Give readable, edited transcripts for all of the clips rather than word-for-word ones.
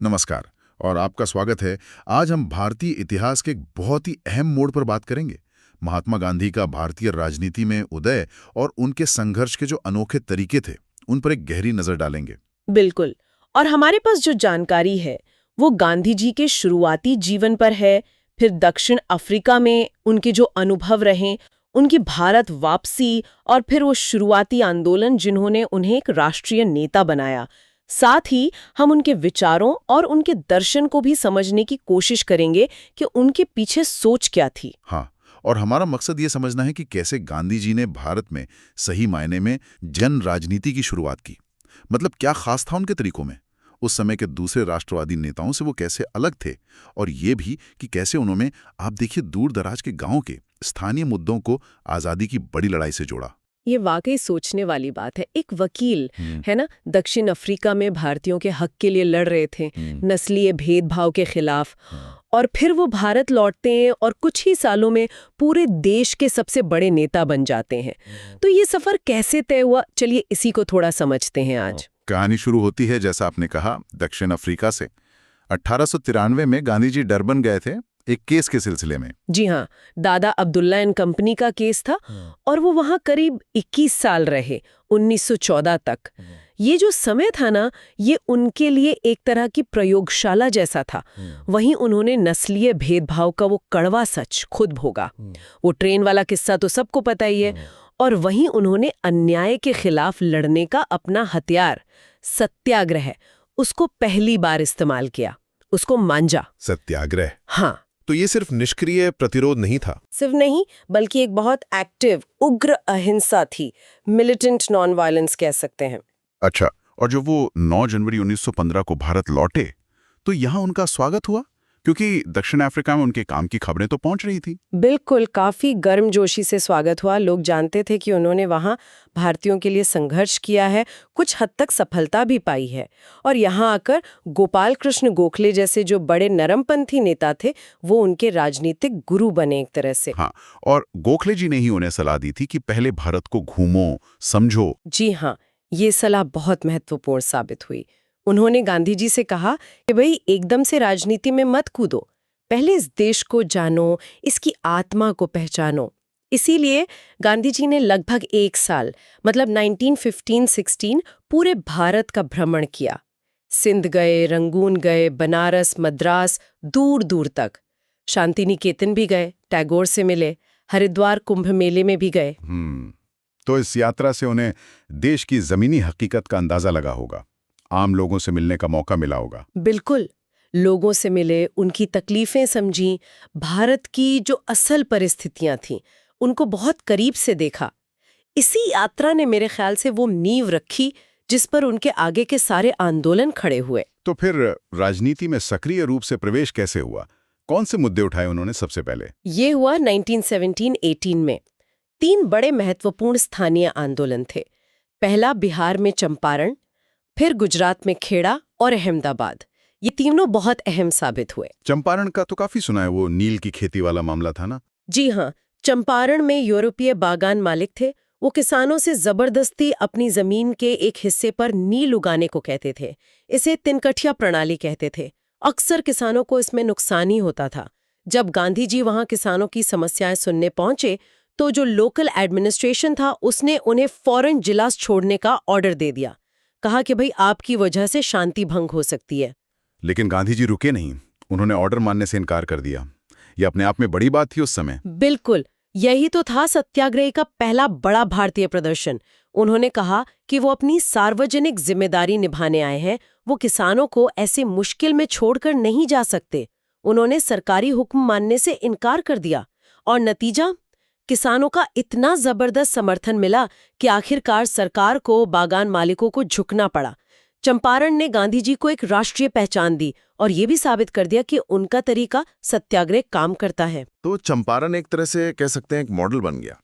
नमस्कार और आपका स्वागत है। आज हम भारतीय इतिहास के एक बहुत ही अहम मोड़ पर बात करेंगे। महात्मा गांधी का भारतीय राजनीति में उदय और उनके संघर्ष के जो अनोखे तरीके थे, उन पर एक गहरी नजर डालेंगे। बिल्कुल। और हमारे पास जो जानकारी है वो गांधी जी के शुरुआती जीवन पर है, फिर दक्षिण अफ्रीका में उनके जो अनुभव रहे, उनकी भारत वापसी और फिर वो शुरुआती आंदोलन जिन्होंने उन्हें एक राष्ट्रीय नेता बनाया। साथ ही हम उनके विचारों और उनके दर्शन को भी समझने की कोशिश करेंगे कि उनके पीछे सोच क्या थी। हाँ, और हमारा मकसद ये समझना है कि कैसे गांधी जी ने भारत में सही मायने में जन राजनीति की शुरुआत की। मतलब क्या खास था उनके तरीकों में, उस समय के दूसरे राष्ट्रवादी नेताओं से वो कैसे अलग थे, और ये भी कि कैसे उन्होंने, आप देखिए, दूर दराज के गांवों के स्थानीय मुद्दों को आज़ादी की बड़ी लड़ाई से जोड़ा। ये वाकई सोचने वाली बात है। एक वकील है ना, दक्षिण अफ्रीका में भारतीयों के हक के लिए लड़ रहे थे, नस्लीय भेदभाव के खिलाफ, और फिर वो भारत लौटते हैं और कुछ ही सालों में पूरे देश के सबसे बड़े नेता बन जाते हैं। तो ये सफर कैसे तय हुआ, चलिए इसी को थोड़ा समझते हैं आज। कहानी शुरू होती है, जैसा आपने कहा, दक्षिण अफ्रीका से। 1893 में गांधी जी डरबन गए थे एक केस के सिलसिले में। जी हाँ, दादा अब्दुल्ला एंड कंपनी का केस था और वो वहाँ करीब 21 साल रहे, 1914 तक। ये जो समय था ना, ये उनके लिए एक तरह की प्रयोगशाला जैसा था। वहीं उन्होंने नस्लीय भेदभाव का वो कड़वा सच खुद भोगा। वो ट्रेन वाला किस्सा तो सबको पता ही है। और वहीं उन्होंने अन्याय के खिलाफ लड़ने का अपना हथियार, सत्याग्रह, उसको पहली बार इस्तेमाल किया, उसको मांझा। सत्याग्रह? हाँ। तो ये सिर्फ निष्क्रिय प्रतिरोध नहीं था। सिर्फ नहीं, बल्कि एक बहुत एक्टिव, उग्र अहिंसा थी। मिलिटेंट नॉन वायलेंस कह सकते हैं। अच्छा, और जब वो 9 जनवरी 1915 को भारत लौटे, तो यहाँ उनका स्वागत हुआ, क्योंकि दक्षिण अफ्रीका में उनके काम की खबरें तो पहुंच रही थी। बिल्कुल, काफी गर्मजोशी से स्वागत हुआ। लोग जानते थे कि उन्होंने वहाँ भारतीयों के लिए संघर्ष किया है, कुछ हद तक सफलता भी पाई है। और यहाँ आकर गोपाल कृष्ण गोखले जैसे जो बड़े नरमपंथी नेता थे, वो उनके राजनीतिक गुरु बने एक तरह से। हाँ, और गोखले जी ने ही उन्हें सलाह दी थी कि पहले भारत को घूमो, समझो। जी हाँ, ये सलाह बहुत महत्वपूर्ण साबित हुई। उन्होंने गांधी जी से कहा कि भाई एकदम से राजनीति में मत कूदो, पहले इस देश को जानो, इसकी आत्मा को पहचानो। इसीलिए गांधी जी ने लगभग 1 साल, मतलब 1915-16 पूरे भारत का भ्रमण किया। सिंध गए, रंगून गए, बनारस, मद्रास, दूर दूर तक। शांति निकेतन भी गए, टैगोर से मिले, हरिद्वार कुंभ मेले में भी गए। तो इस यात्रा से उन्हें देश की जमीनी हकीकत का अंदाजा लगा होगा, आम लोगों से मिलने का मौका मिला होगा। बिल्कुल, लोगों से मिले, उनकी तकलीफें समझी, भारत की जो असल परिस्थितियां थीं, उनको बहुत करीब से देखा। इसी यात्रा ने मेरे ख्याल से वो नींव रखी जिस पर उनके आगे के सारे आंदोलन खड़े हुए। तो फिर राजनीति में सक्रिय रूप से प्रवेश कैसे हुआ? कौन से मुद्दे उठाए उन्होंने सबसे पहले? ये हुआ 1917-18 में। 3 बड़े महत्वपूर्ण स्थानीय आंदोलन थे। पहला बिहार में चंपारण, फिर गुजरात में खेड़ा और अहमदाबाद। ये तीनों बहुत अहम साबित हुए। चंपारण का तो काफी सुना है, वो नील की खेती वाला मामला था ना? जी हाँ, चंपारण में यूरोपीय बागान मालिक थे। वो किसानों से जबरदस्ती अपनी जमीन के एक हिस्से पर नील उगाने को कहते थे। इसे तिनकठिया प्रणाली कहते थे। अक्सर किसानों को इसमें नुकसान ही होता था। जब गांधी जी वहां किसानों की समस्याएं सुनने पहुंचे, तो जो लोकल एडमिनिस्ट्रेशन था उसने उन्हें फौरन जिला छोड़ने का ऑर्डर दे दिया। कहा कि भाई आपकी वजह से शांति भंग हो सकती है। लेकिन गांधी जी रुके नहीं, उन्होंने ऑर्डर मानने से इनकार कर दिया। ये अपने आप में बड़ी बात थी उस समय। बिल्कुल, यही तो था सत्याग्रह का पहला बड़ा भारतीय प्रदर्शन। उन्होंने कहा कि वो अपनी सार्वजनिक जिम्मेदारी निभाने आए हैं, वो किसानों को ऐसे मुश्किल में छोड़कर नहीं जा सकते। उन्होंने सरकारी हुक्म मानने से इनकार कर दिया और नतीजा, किसानों का इतना जबरदस्त समर्थन मिला कि आखिरकार सरकार को, बागान मालिकों को झुकना पड़ा। चंपारण ने गांधी जी को एक राष्ट्रीय पहचान दी और ये भी साबित कर दिया कि उनका तरीका सत्याग्रह काम करता है। तो चंपारण एक तरह से कह सकते हैं एक मॉडल बन गया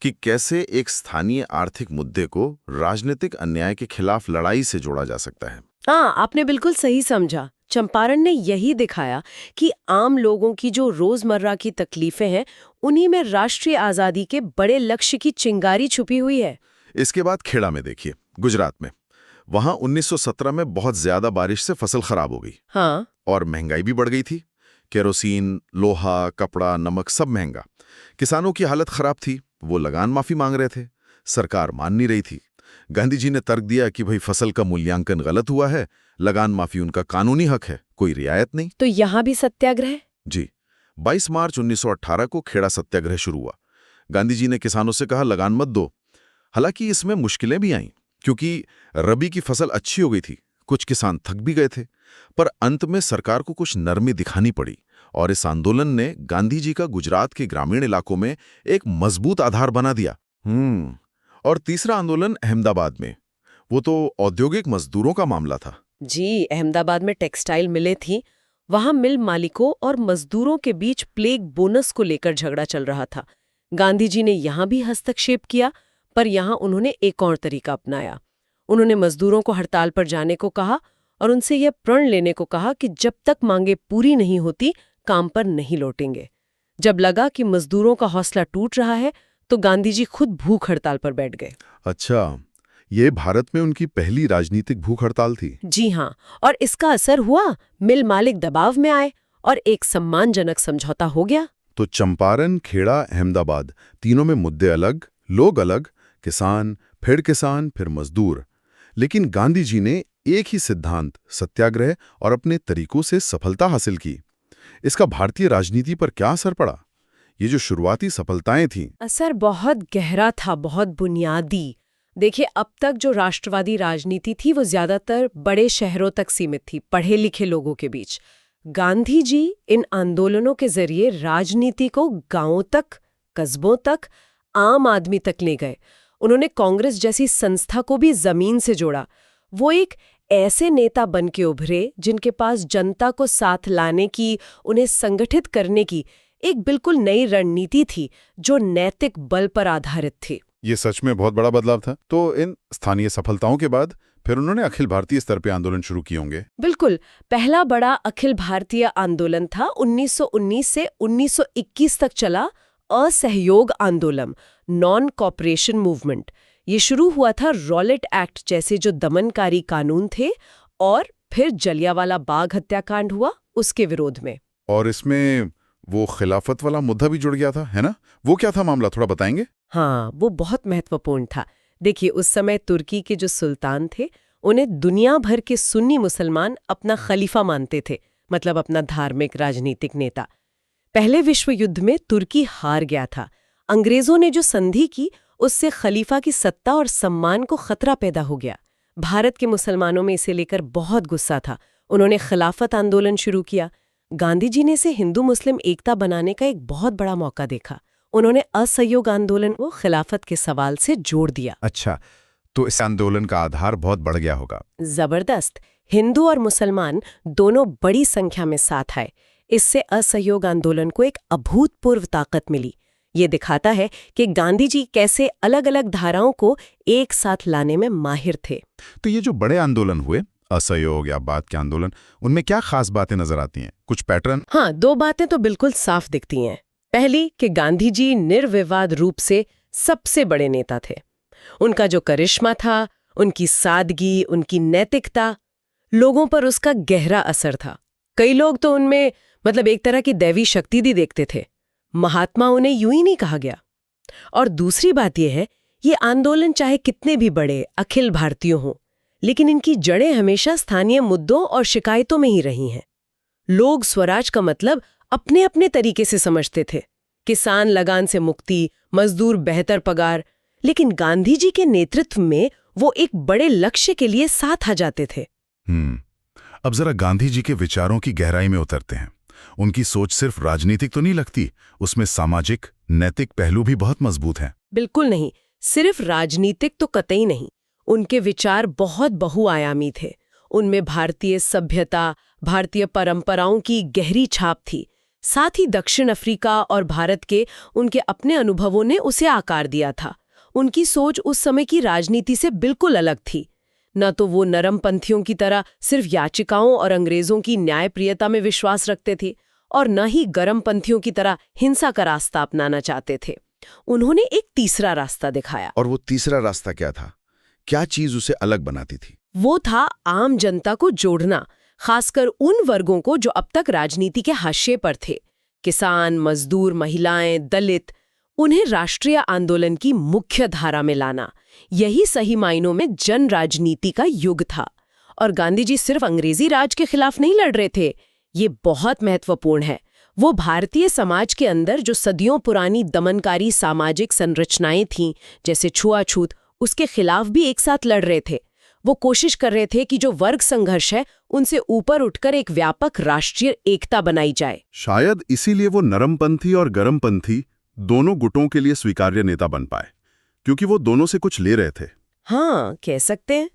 कि कैसे एक स्थानीय आर्थिक मुद्दे को राजनीतिक अन्याय के खिलाफ लड़ाई से जोड़ा जा सकता है। हाँ, आपने बिल्कुल सही समझा। चंपारण ने यही दिखाया कि आम लोगों की जो रोजमर्रा की तकलीफें हैं, उन्हीं में राष्ट्रीय आजादी के बड़े लक्ष्य की चिंगारी छुपी हुई है। इसके बाद खेड़ा में देखिए, गुजरात में वहां 1917 में बहुत ज्यादा बारिश से फसल खराब हो गई हाँ। और महंगाई भी बढ़ गई थी। केरोसिन, लोहा, कपड़ा, नमक सब महंगा। किसानों की हालत खराब थी, वो लगान माफी मांग रहे थे। सरकार मान नहीं रही थी। गांधी जी ने तर्क दिया कि भाई फसल का मूल्यांकन गलत हुआ है, लगान माफी उनका कानूनी हक है, कोई रियायत नहीं। तो यहाँ भी सत्याग्रह? जी, 22 मार्च 1918 को खेड़ा सत्याग्रह शुरू हुआ। गांधी जी ने किसानों से कहा लगान मत दो। हालांकि इसमें मुश्किलें भी आईं, क्योंकि रबी की फसल अच्छी हो गई थी, कुछ किसान थक भी गए थे। पर अंत में सरकार को कुछ नरमी दिखानी पड़ी और इस आंदोलन ने गांधी जी का गुजरात के ग्रामीण इलाकों में एक मजबूत आधार बना दिया। और तीसरा आंदोलन अहमदाबाद में, वो तो औद्योगिक मजदूरों का मामला था। जी, अहमदाबाद में टेक्सटाइल मिलें थी। वहां मिल मालिकों और मजदूरों के बीच प्लेग बोनस को लेकर झगड़ा चल रहा था। गांधी जी ने यहां भी हस्तक्षेप किया, पर यहां उन्होंने एक और तरीका अपनाया। उन्होंने मजदूरों को हड़ताल पर जाने को कहा और उनसे यह प्रण लेने को कहा कि जब तक मांगे पूरी नहीं होती, काम पर नहीं लौटेंगे। जब लगा कि मजदूरों का हौसला टूट रहा है, तो गांधी जी खुद भूख हड़ताल पर बैठ गए। अच्छा, ये भारत में उनकी पहली राजनीतिक भूख हड़ताल थी। जी हाँ, और इसका असर हुआ, मिल मालिक दबाव में आए और एक सम्मानजनक समझौता हो गया। तो चंपारण, खेड़ा, अहमदाबाद, तीनों में मुद्दे अलग, लोग अलग, किसान, फिर मजदूर। लेकिन गांधी जी ने एक ही सिद्धांत, सत्याग्रह, और अपने तरीकों से सफलता हासिल की। इसका भारतीय राजनीति पर क्या असर पड़ा? ये जो शुरुआती सफलताएं थीं, असर बहुत गहरा था, बहुत बुनियादी। देखिए, अब तक जो राष्ट्रवादी राजनीति थी वो ज्यादातर बड़े शहरों तक सीमित थी, पढ़े लिखे लोगों के बीच। गांधी जी इन आंदोलनों के जरिए राजनीति को गांवों तक, कस्बों तक, आम आदमी तक ले गए। उन्होंने कांग्रेस जैसी संस्था को भी जमीन से जोड़ा। वो एक ऐसे नेता बन के उभरे जिनके पास जनता को साथ लाने की, उन्हें संगठित करने की एक बिल्कुल नई रणनीति थी, जो नैतिक बल पर आधारित थी। ये सच में बहुत बड़ा बदलाव था। तो इन स्थानीय सफलताओं के बाद फिर उन्होंने अखिल भारतीय स्तर पे आंदोलन शुरू किए होंगे। बिल्कुल, पहला बड़ा अखिल भारतीय आंदोलन था 1919 से 1921 तक चला असहयोग आंदोलन, नॉन कॉपरेशन मूवमेंट। ये शुरू हुआ था रॉलेट एक्ट जैसे जो दमनकारी कानून थे, और फिर जलियांवाला बाग हत्याकांड हुआ उसके विरोध में। और इसमें वो खिलाफत वाला मुद्दा भी जुड़ गया था, है ना? वो क्या था मामला, थोड़ा बताएंगे? हाँ, वो बहुत महत्वपूर्ण था। देखिए, उस समय तुर्की के जो सुल्तान थे, उन्हें दुनिया भर के सुन्नी मुसलमान अपना खलीफा मानते थे, मतलब अपना धार्मिक राजनीतिक नेता। पहले विश्व युद्ध में तुर्की हार गया था। अंग्रेजों ने जो संधि की, उससे खलीफा की सत्ता और सम्मान को खतरा पैदा हो गया। भारत के मुसलमानों में इसे लेकर बहुत गुस्सा था। उन्होंने खिलाफत आंदोलन शुरू किया। गांधी जी ने इसे हिंदू मुस्लिम एकता बनाने का एक बहुत बड़ा मौका देखा। उन्होंने असहयोग आंदोलन को खिलाफत के सवाल से जोड़ दिया। अच्छा, तो इस आंदोलन का आधार बहुत बढ़ गया होगा। जबरदस्त। हिंदू और मुसलमान दोनों बड़ी संख्या में साथ आए। इससे असहयोग आंदोलन को एक अभूतपूर्व ताकत मिली। ये दिखाता है कि गांधी जी कैसे अलग अलग धाराओं को एक साथ लाने में माहिर थे। तो ये जो बड़े आंदोलन हुए, असहयोग या बाद के आंदोलन, उनमें क्या खास बातें नजर आती हैं? कुछ पैटर्न? हाँ, दो बातें तो बिल्कुल साफ दिखती हैं। पहली कि गांधी जी निर्विवाद रूप से सबसे बड़े नेता थे। उनका जो करिश्मा था, उनकी सादगी, उनकी नैतिकता, लोगों पर उसका गहरा असर था। कई लोग तो उनमें मतलब एक तरह की दैवी शक्ति भी देखते थे। महात्मा उन्हें यूं ही नहीं कहा गया। और दूसरी बात यह है, ये आंदोलन चाहे कितने भी बड़े अखिल भारतीय हों, लेकिन इनकी जड़ें हमेशा स्थानीय मुद्दों और शिकायतों में ही रही हैं। लोग स्वराज का मतलब अपने अपने तरीके से समझते थे। किसान लगान से मुक्ति, मजदूर बेहतर पगार। लेकिन गांधी जी के नेतृत्व में वो एक बड़े लक्ष्य के लिए साथ आ जाते थे। अब जरा गांधी जी के विचारों की गहराई में उतरते हैं। उनकी सोच सिर्फ राजनीतिक तो नहीं लगती, उसमें सामाजिक, नैतिक पहलू भी बहुत मजबूत हैं। बिल्कुल नहीं, सिर्फ राजनीतिक तो कतई नहीं। उनके विचार बहुत बहुआयामी थे। उनमें भारतीय सभ्यता, भारतीय परंपराओं की गहरी छाप थी। साथ ही दक्षिण अफ्रीका और भारत के उनके अपने अनुभवों ने उसे आकार दिया था। उनकी सोच उस समय की राजनीति से बिल्कुल अलग थी। न तो वो नरमपंथियों की तरह सिर्फ याचिकाओं और अंग्रेजों की न्यायप्रियता में विश्वास रखते थे, और न ही गरमपंथियों की तरह हिंसा का रास्ता अपनाना चाहते थे। उन्होंने एक तीसरा रास्ता दिखाया। और वो तीसरा रास्ता क्या था? क्या चीज उसे अलग बनाती थी? वो था आम जनता को जोड़ना, खासकर उन वर्गों को जो अब तक राजनीति के हाशिए पर थे। किसान, मजदूर, महिलाएं, दलित, उन्हें राष्ट्रीय आंदोलन की मुख्य धारा में लाना। यही सही मायनों में जन राजनीति का युग था। और गांधी जी सिर्फ अंग्रेजी राज के खिलाफ नहीं लड़ रहे थे, ये बहुत महत्वपूर्ण है। वो भारतीय समाज के अंदर जो सदियों पुरानी दमनकारी सामाजिक संरचनाएं थीं, जैसे छुआछूत, उसके खिलाफ भी एक साथ लड़ रहे थे। वो कोशिश कर रहे थे कि जो वर्ग संघर्ष है उनसे ऊपर उठकर एक व्यापक राष्ट्रीय एकता बनाई जाए। शायद इसीलिए वो नरमपंथी और गरमपंथी दोनों गुटों के लिए स्वीकार्य नेता बन पाए, क्योंकि वो दोनों से कुछ ले रहे थे। हाँ, कह सकते हैं।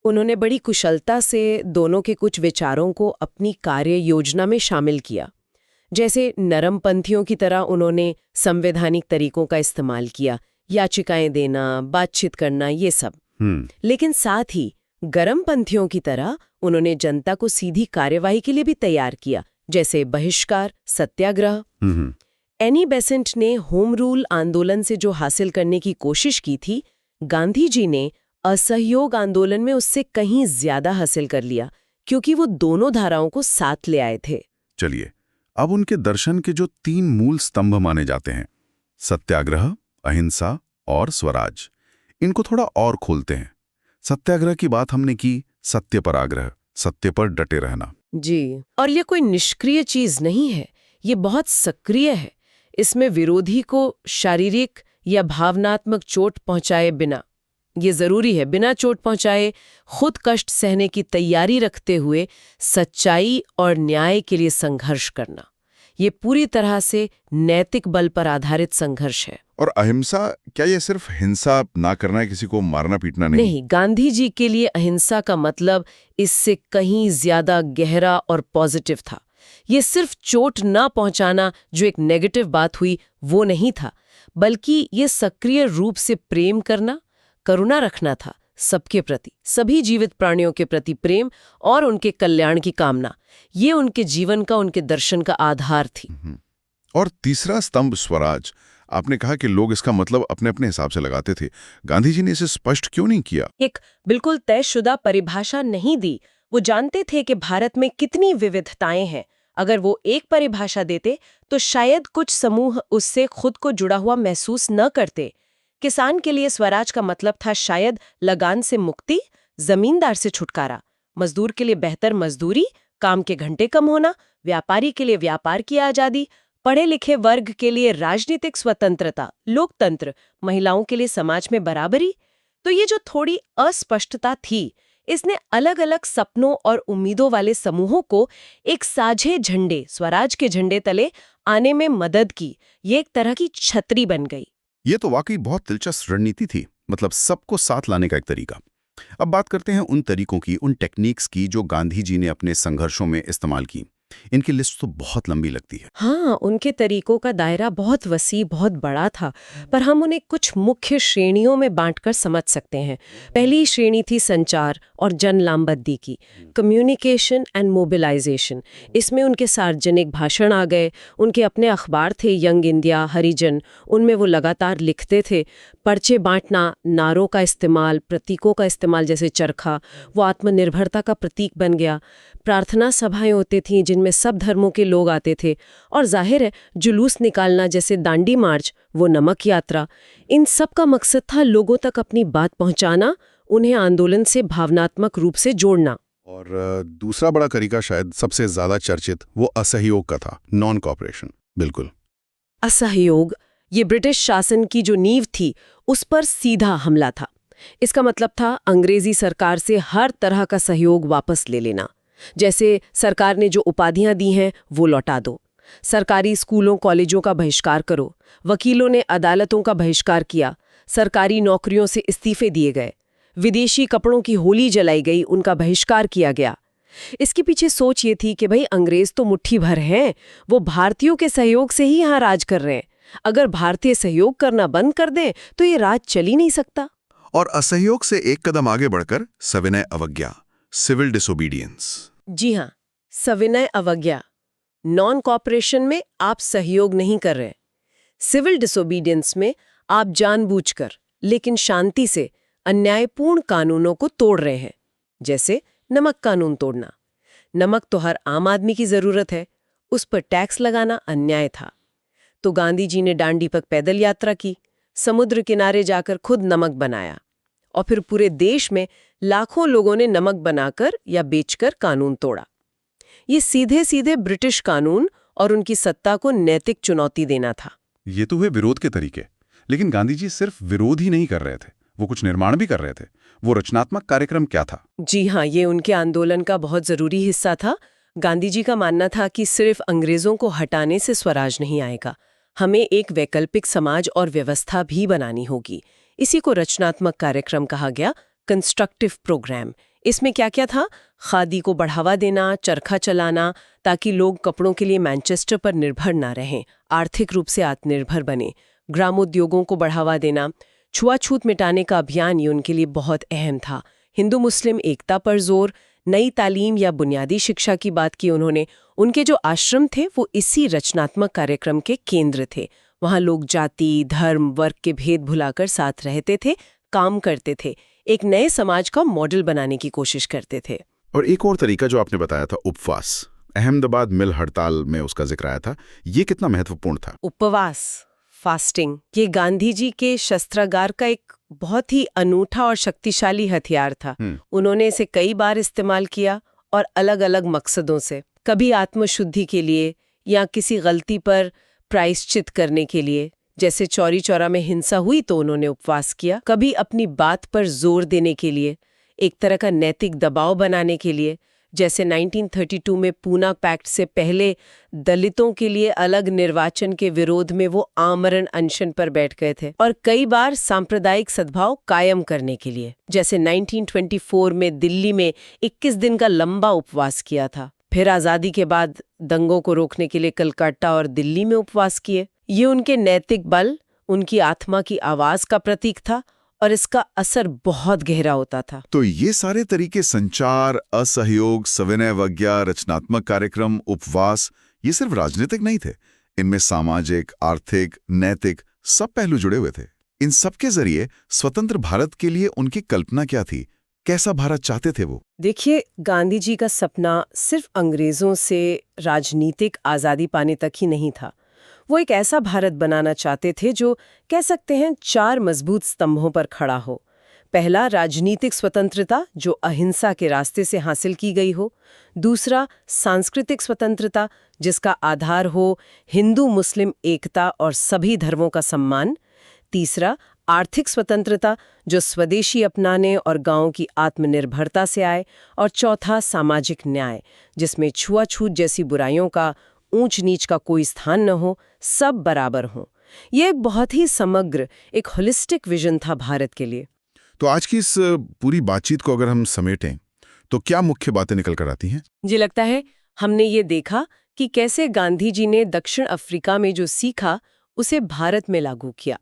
उन्होंने बड़ी कुशलता से दोनों के कुछ विचारों को अपनी कार्य योजना में शामिल किया। जैसे नरमपंथियों की तरह उन्होंने संवैधानिक तरीकों का इस्तेमाल किया, याचिकाएं देना, बातचीत करना, ये सब। लेकिन साथ ही गरमपंथियों की तरह उन्होंने जनता को सीधी कार्यवाही के लिए भी तैयार किया, जैसे बहिष्कार, सत्याग्रह। एनी बेसेंट ने होम रूल आंदोलन से जो हासिल करने की कोशिश की थी, गांधी जी ने असहयोग आंदोलन में उससे कहीं ज्यादा हासिल कर लिया, क्योंकि वो दोनों धाराओं को साथ ले आए थे। चलिए, अब उनके दर्शन के जो 3 मूल स्तंभ माने जाते हैं, सत्याग्रह, अहिंसा और स्वराज, इनको थोड़ा और खोलते हैं। सत्याग्रह की बात हमने की, सत्य पर आग्रह, सत्य पर डटे रहना। जी, और ये कोई निष्क्रिय चीज नहीं है, ये बहुत सक्रिय है। इसमें विरोधी को शारीरिक या भावनात्मक चोट पहुंचाए बिना, ये जरूरी है, बिना चोट पहुंचाए, खुद कष्ट सहने की तैयारी रखते हुए सच्चाई और न्याय के लिए संघर्ष करना। ये पूरी तरह से नैतिक बल पर आधारित संघर्ष है। और अहिंसा, क्या ये सिर्फ हिंसा ना करना है, किसी को मारना पीटना नहीं? नहीं, गांधी जी के लिए अहिंसा का मतलब इससे कहीं ज्यादा गहरा और पॉजिटिव था। ये सिर्फ चोट ना पहुंचाना, जो एक नेगेटिव बात हुई, वो नहीं था, बल्कि ये सक्रिय रूप से प्रेम करना, करुणा रखना था सबके प्रति, सभी जीवित प्राणियों के प्रति प्रेम और उनके कल्याण की कामना। ये उनके जीवन का, उनके दर्शन का आधार थी। और तीसरा स्तंभ स्वराज, आपने कहा कि लोग इसका मतलब अपने अपने हिसाब से लगाते थे। गांधी जी ने इसे स्पष्ट क्यों नहीं किया? एक बिल्कुल तयशुदा परिभाषा नहीं दी। वो जानते थे कि भारत में कितनी विविधताएं हैं। अगर वो एक परिभाषा देते तो शायद कुछ समूह उससे खुद को जुड़ा हुआ महसूस न करते। किसान के लिए स्वराज का मतलब था शायद लगान से मुक्ति, जमींदार से छुटकारा। मजदूर के लिए बेहतर मजदूरी, काम के घंटे कम होना। व्यापारी के लिए व्यापार की आजादी। पढ़े लिखे वर्ग के लिए राजनीतिक स्वतंत्रता, लोकतंत्र। महिलाओं के लिए समाज में बराबरी। तो ये जो थोड़ी अस्पष्टता थी, इसने अलग अलग सपनों और उम्मीदों वाले समूहों को एक साझे झंडे, स्वराज के झंडे तले आने में मदद की। ये एक तरह की छतरी बन गई। ये तो वाकई बहुत दिलचस्प रणनीति थी, मतलब सबको साथ लाने का एक तरीका। अब बात करते हैं उन तरीकों की, उन टेक्निक्स की जो गांधी जी ने अपने संघर्षों में इस्तेमाल की। इनकी लिस्ट तो बहुत लंबी लगती है। हाँ, उनके तरीकों का दायरा बहुत वसी, बहुत बड़ा था, पर हम उन्हें कुछ मुख्य श्रेणियों में बांटकर समझ सकते हैं। पहली श्रेणी थी संचार और जन लामबंदी की, कम्युनिकेशन एंड मोबिलाइजेशन। इसमें उनके सार्वजनिक भाषण आ गए, उनके अपने अखबार थे, यंग इंडिया, हरिजन, उनमें वो लगातार लिखते थे। पर्चे बांटना, नारों का इस्तेमाल, प्रतीकों का इस्तेमाल जैसे चरखा, वो आत्मनिर्भरता का प्रतीक बन गया। प्रार्थना सभाएं होती थीं जिनमें सब धर्मों के लोग आते थे, और जाहिर है जुलूस निकालना जैसे दांडी मार्च, वो नमक यात्रा। इन सब का मकसद था लोगों तक अपनी बात पहुंचाना, उन्हें आंदोलन से भावनात्मक रूप से जोड़ना। और दूसरा बड़ा तरीका, शायद सबसे ज्यादा चर्चित, वो असहयोग का था, नॉन कॉपरेशन। बिल्कुल असहयोग, ये ब्रिटिश शासन की जो नींव थी उस पर सीधा हमला था। इसका मतलब था अंग्रेजी सरकार से हर तरह का सहयोग वापस ले लेना। जैसे सरकार ने जो उपाधियां दी हैं वो लौटा दो, सरकारी स्कूलों कॉलेजों का बहिष्कार करो, वकीलों ने अदालतों का बहिष्कार किया, सरकारी नौकरियों से इस्तीफे दिए गए, विदेशी कपड़ों की होली जलाई गई, उनका बहिष्कार किया गया। इसके पीछे सोच ये थी कि भाई अंग्रेज तो मुट्ठी भर हैं, वो भारतीयों के सहयोग से ही यहाँ राज कर रहे हैं। अगर भारतीय सहयोग करना बंद कर दें तो ये राज चल ही नहीं सकता। और असहयोग से एक कदम आगे बढ़कर सविनय अवज्ञा, सिविल डिसोबीडियंस। जी हाँ, सविनय अवज्ञा। नॉन कॉपरेशन में आप सहयोग नहीं कर रहे, सिविल डिसोबीडियंस में आप जानबूझकर लेकिन शांति से अन्यायपूर्ण कानूनों को तोड़ रहे हैं। जैसे नमक कानून तोड़ना। नमक तो हर आम आदमी की जरूरत है, उस पर टैक्स लगाना अन्याय था। तो गांधी जी ने डांडी पर पैदल यात्रा की, समुद्र किनारे जाकर खुद नमक बनाया और फिर पूरे देश में लाखों लोगों ने नमक बनाकर या बेचकर कानून तोड़ा। ये सीधे सीधे ब्रिटिश कानून और उनकी सत्ता को नैतिक चुनौती देना था। ये तो हुए विरोध के तरीके, लेकिन गांधी जी सिर्फ विरोध ही नहीं कर रहे थे, वो कुछ निर्माण भी कर रहे थे। वो रचनात्मक कार्यक्रम क्या था? जी हाँ, ये उनके आंदोलन का बहुत जरूरी हिस्सा था। गांधी जी का मानना था कि सिर्फ अंग्रेजों को हटाने से स्वराज नहीं आएगा, हमें एक वैकल्पिक समाज और व्यवस्था भी बनानी होगी। इसी को रचनात्मक कार्यक्रम कहा गया, कंस्ट्रक्टिव प्रोग्राम। इसमें क्या क्या था? खादी को बढ़ावा देना, चरखा चलाना ताकि लोग कपड़ों के लिए मैनचेस्टर पर निर्भर ना रहें, आर्थिक रूप से आत्मनिर्भर बने, ग्रामोद्योगों को बढ़ावा देना, छुआछूत मिटाने का अभियान ये उनके लिए बहुत अहम था। हिंदू मुस्लिम एकता पर जोर, नई तालीम या बुनियादी शिक्षा की बात की उन्होंने। उनके जो आश्रम थे वो इसी रचनात्मक कार्यक्रम के केंद्र थे। वहाँ लोग जाति, धर्म, वर्ग के भेद भुलाकर साथ रहते थे, काम करते थे, एक नए समाज का मॉडल बनाने की कोशिश करते थे। और एक और तरीका जो आपने बताया था, उपवास, अहमदाबाद मिल हड़ताल में उसका जिक्र आया था, ये कितना महत्वपूर्ण था? उपवास, फास्टिंग, ये गांधी जी के शस्त्रागार का एक बहुत ही अनूठा और शक्तिशाली हथियार था। उन्होंने इसे कई बार इस्तेमाल किया और अलग अलग मकसदों से। कभी आत्मशुद्धि के लिए या किसी गलती पर प्रायश्चित करने के लिए, जैसे चौरी चौरा में हिंसा हुई तो उन्होंने उपवास किया। कभी अपनी बात पर जोर देने के लिए, एक तरह का नैतिक दबाव बनाने के लिए, जैसे 1932 में पूना पैक्ट से पहले दलितों के लिए अलग निर्वाचन के विरोध में वो आमरण अनशन पर बैठ गए थे। और कई बार सांप्रदायिक सद्भाव कायम करने के लिए, जैसे 1924 में दिल्ली में 21 दिन का लंबा उपवास किया था। फिर आज़ादी के बाद दंगों को रोकने के लिए कलकत्ता और दिल्ली में उपवास किए। ये उनके नैतिक बल, उनकी आत्मा की आवाज का प्रतीक था और इसका असर बहुत गहरा होता था। तो ये सारे तरीके, संचार, असहयोग, सविनय अवज्ञा, रचनात्मक कार्यक्रम, उपवास, ये सिर्फ राजनीतिक नहीं थे। इनमें सामाजिक, आर्थिक, नैतिक सब पहलू जुड़े हुए थे। इन सब के जरिए स्वतंत्र भारत के लिए उनकी कल्पना क्या थी? कैसा भारत चाहते थे वो? देखिए, गांधी जी का सपना सिर्फ अंग्रेजों से राजनीतिक आज़ादी पाने तक ही नहीं था। वो एक ऐसा भारत बनाना चाहते थे जो कह सकते हैं 4 मजबूत स्तंभों पर खड़ा हो। पहला, राजनीतिक स्वतंत्रता जो अहिंसा के रास्ते से हासिल की गई हो। दूसरा, सांस्कृतिक स्वतंत्रता जिसका आधार हो हिंदू मुस्लिम एकता और सभी धर्मों का सम्मान। तीसरा, आर्थिक स्वतंत्रता जो स्वदेशी अपनाने और गांवों की आत्मनिर्भरता से आए। और चौथा, सामाजिक न्याय जिसमें छुआछूत जैसी बुराइयों का, ऊंच नीच का कोई स्थान न हो, सब बराबर हों। यह एक बहुत ही समग्र, एक होलिस्टिक विजन था भारत के लिए। तो आज की इस पूरी बातचीत को अगर हम समेटें तो क्या मुख्य बातें निकल कर आती हैं? मुझे लगता है हमने ये देखा कि कैसे गांधी जी ने दक्षिण अफ्रीका में जो सीखा उसे भारत में लागू किया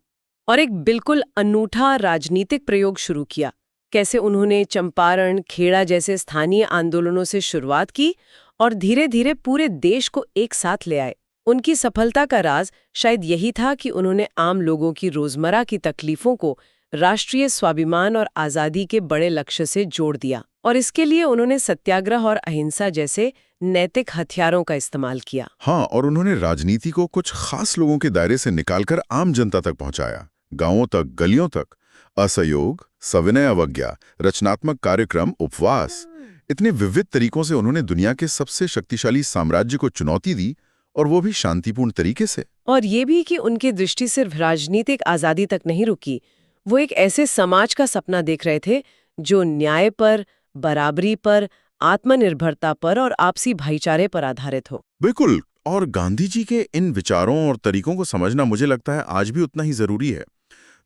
और एक बिल्कुल अनूठा राजनीतिक प्रयोग शुरू किया। कैसे उन्होंने चंपारण, खेड़ा जैसे स्थानीय आंदोलनों से शुरुआत की और धीरे धीरे पूरे देश को एक साथ ले आए। उनकी सफलता का राज शायद यही था कि उन्होंने आम लोगों की रोजमर्रा की तकलीफों को राष्ट्रीय स्वाभिमान और आज़ादी के बड़े लक्ष्य से जोड़ दिया। और इसके लिए उन्होंने सत्याग्रह और अहिंसा जैसे नैतिक हथियारों का इस्तेमाल किया। हाँ, और उन्होंने राजनीति को कुछ खास लोगों के दायरे से निकालकर आम जनता तक पहुंचाया, गांवों तक, गलियों तक। असहयोग, सविनय अवज्ञा, रचनात्मक कार्यक्रम, उपवास, इतने विविध तरीकों से उन्होंने दुनिया के सबसे शक्तिशाली साम्राज्य को चुनौती दी, और वो भी शांतिपूर्ण तरीके से। और ये भी कि उनकी दृष्टि सिर्फ राजनीतिक आज़ादी तक नहीं रुकी। वो एक ऐसे समाज का सपना देख रहे थे जो न्याय पर, बराबरी पर, आत्मनिर्भरता पर और आपसी भाईचारे पर आधारित हो। बिल्कुल। और गांधी जी के इन विचारों और तरीकों को समझना मुझे लगता है आज भी उतना ही जरूरी है।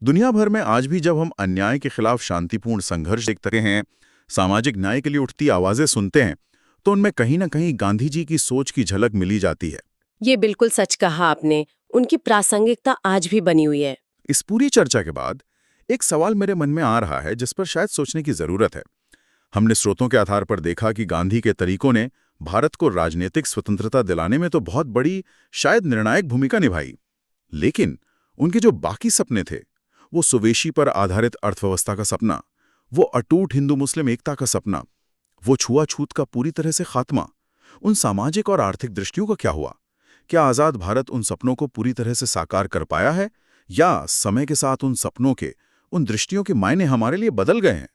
दुनिया भर में आज भी जब हम अन्याय के खिलाफ शांतिपूर्ण संघर्ष देखते हैं, सामाजिक न्याय के लिए उठती आवाजें सुनते हैं, तो उनमें कहीं ना कहीं गांधी जी की सोच की झलक मिली जाती है। ये बिल्कुल सच कहा आपने। उनकी प्रासंगिकता आज भी बनी हुई है। इस पूरी चर्चा के बाद एक सवाल मेरे मन में आ रहा है जिस पर शायद सोचने की जरूरत है। हमने स्रोतों के आधार पर देखा कि गांधी के तरीकों ने भारत को राजनीतिक स्वतंत्रता दिलाने में तो बहुत बड़ी, शायद निर्णायक भूमिका निभाई, लेकिन उनके जो बाकी सपने थे, वो स्वदेशी पर आधारित अर्थव्यवस्था का सपना, वो अटूट हिंदू मुस्लिम एकता का सपना, वो छुआछूत का पूरी तरह से खात्मा, उन सामाजिक और आर्थिक दृष्टियों का क्या हुआ? क्या आज़ाद भारत उन सपनों को पूरी तरह से साकार कर पाया है, या समय के साथ उन सपनों के, उन दृष्टियों के मायने हमारे लिए बदल गए हैं?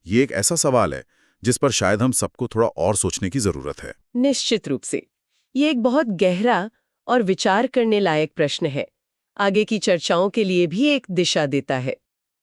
ये एक ऐसा सवाल है जिस पर शायद हम सबको थोड़ा और सोचने की जरूरत है। निश्चित रूप से ये एक बहुत गहरा और विचार करने लायक प्रश्न है। आगे की चर्चाओं के लिए भी एक दिशा देता है।